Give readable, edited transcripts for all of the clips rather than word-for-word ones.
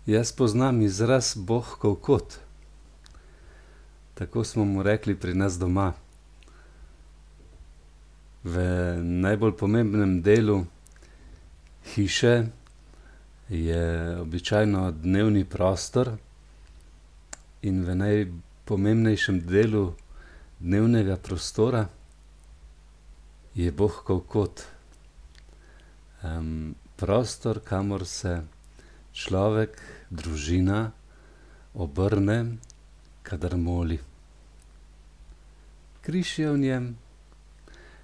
Jaz poznam izraz Bog kot. Tako smo mu rekli pri nas doma. V najbolj pomembnem delu hiše je običajno dnevni prostor in v najpomembnejšem delu dnevnega prostora je Bog kot. Prostor, kamor se človek, družina obrne, kadar moli. Križ je v njem,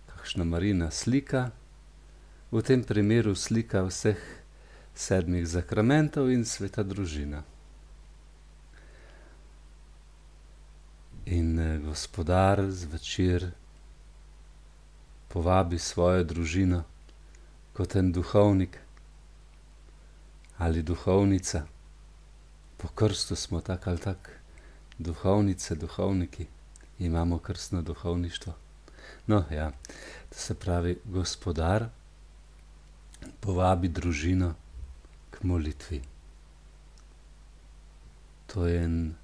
kakšna Marijina slika, v tem primeru slika vseh 7 zakramentov in sveta družina. In Gospodar zvečer povabi svojo družino kot en duhovnik ali duhovnica. Po krstu smo tak ali tak duhovnice, duhovniki, imamo krstno duhovništvo. No, ja, to se pravi, Gospodar povabi družino k molitvi. To je en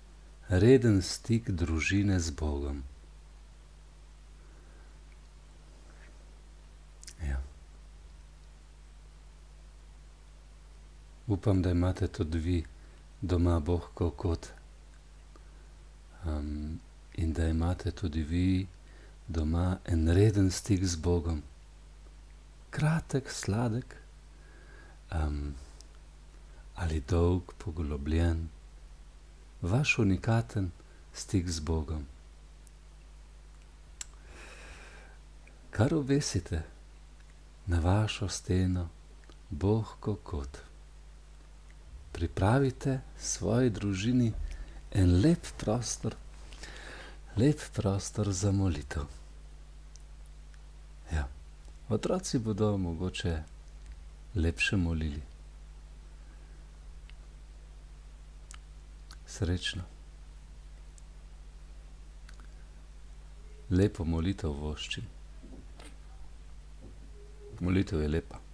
reden stik družine z Bogom. Ja. Upam, da imate tudi vi doma Bog kot. In da imate tudi vi doma en reden stik z Bogom. Kratek, sladek, ali dolg, poglobljen. Vaš unikaten stik z Bogom. Kar obesite na vašo steno, Bog kot. Pripravite svoji družini en lep prostor za molitev. Ja, otroci bodo mogoče lepše molili. Srečno. Lepo molitev voščim. Molitev je lepa.